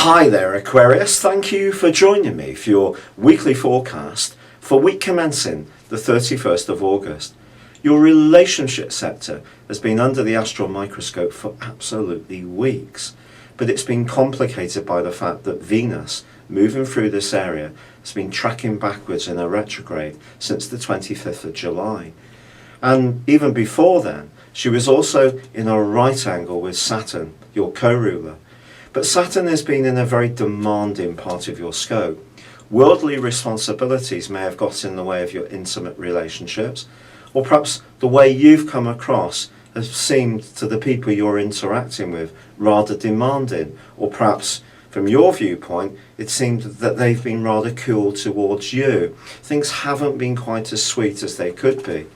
Hi there, Aquarius. Thank you for joining me for your weekly forecast for week commencing the 31st of August. Your relationship sector has been under the astral microscope for absolutely weeks, but it's been complicated by the fact that Venus, moving through this area, has been tracking backwards in a retrograde since the 25th of July. And even before then, she was also in a right angle with Saturn, your co-ruler. But Saturn has been in a very demanding part of your scope. Worldly responsibilities may have got in the way of your intimate relationships, or perhaps the way you've come across has seemed to the people you're interacting with rather demanding, or perhaps from your viewpoint it seemed that they've been rather cool towards you. Things haven't been quite as sweet as they could be.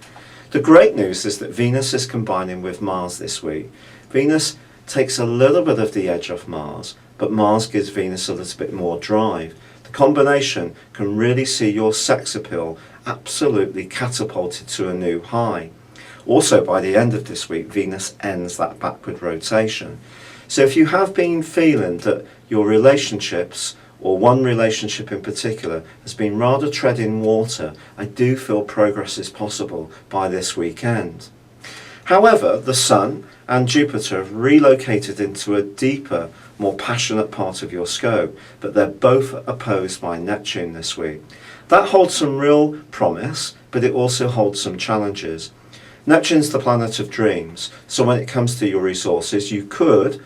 The great news is that Venus is combining with Mars this week. Venus takes a little bit of the edge off Mars, but Mars gives Venus a little bit more drive. The combination can really see your sex appeal absolutely catapulted to a new high. Also, by the end of this week, Venus ends that backward rotation. So if you have been feeling that your relationships, or one relationship in particular, has been rather treading water, I do feel progress is possible by this weekend. However, the Sun and Jupiter have relocated into a deeper, more passionate part of your scope, but they're both opposed by Neptune this week. That holds some real promise, but it also holds some challenges. Neptune's the planet of dreams, so when it comes to your resources, you could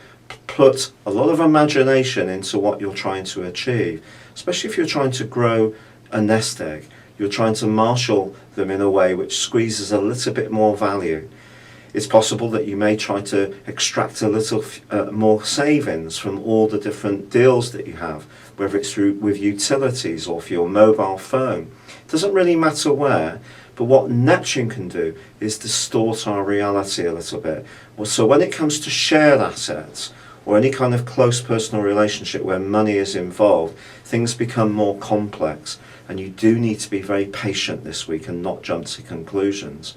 put a lot of imagination into what you're trying to achieve, especially if you're trying to grow a nest egg. You're trying to marshal them in a way which squeezes a little bit more value. It's possible that you may try to extract a little more savings from all the different deals that you have, whether it's through with utilities or for your mobile phone. It doesn't really matter where, but what Neptune can do is distort our reality a little bit. So when it comes to shared assets or any kind of close personal relationship where money is involved, things become more complex, and you do need to be very patient this week and not jump to conclusions.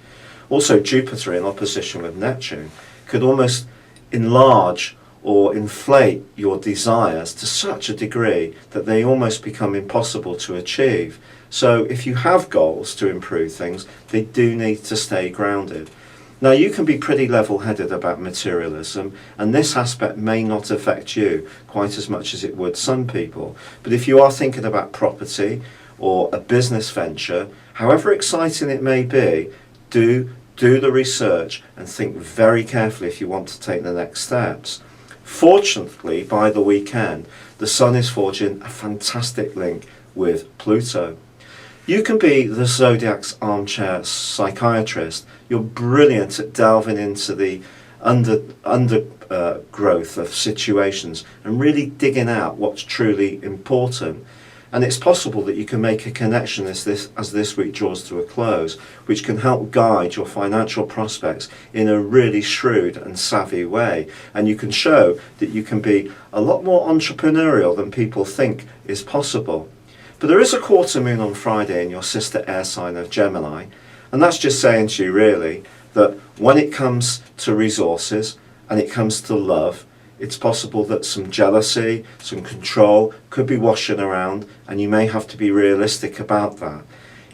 Also, Jupiter in opposition with Neptune could almost enlarge or inflate your desires to such a degree that they almost become impossible to achieve. So if you have goals to improve things, they do need to stay grounded. Now, you can be pretty level-headed about materialism, and this aspect may not affect you quite as much as it would some people. But if you are thinking about property or a business venture, however exciting it may be, do the research and think very carefully if you want to take the next steps. Fortunately, by the weekend, the Sun is forging a fantastic link with Pluto. You can be the Zodiac's armchair psychiatrist. You're brilliant at delving into the undergrowth of situations and really digging out what's truly important. And it's possible that you can make a connection as this week draws to a close, which can help guide your financial prospects in a really shrewd and savvy way. And you can show that you can be a lot more entrepreneurial than people think is possible. But there is a quarter moon on Friday in your sister air sign of Gemini, and that's just saying to you really that when it comes to resources and it comes to love, it's possible that some jealousy, some control could be washing around, and you may have to be realistic about that.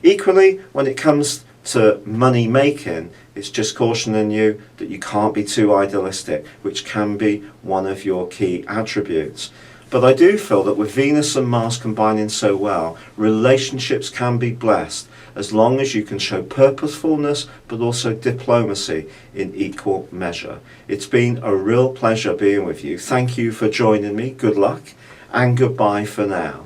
Equally, when it comes to money making, it's just cautioning you that you can't be too idealistic, which can be one of your key attributes. But I do feel that with Venus and Mars combining so well, relationships can be blessed as long as you can show purposefulness but also diplomacy in equal measure. It's been a real pleasure being with you. Thank you for joining me. Good luck and goodbye for now.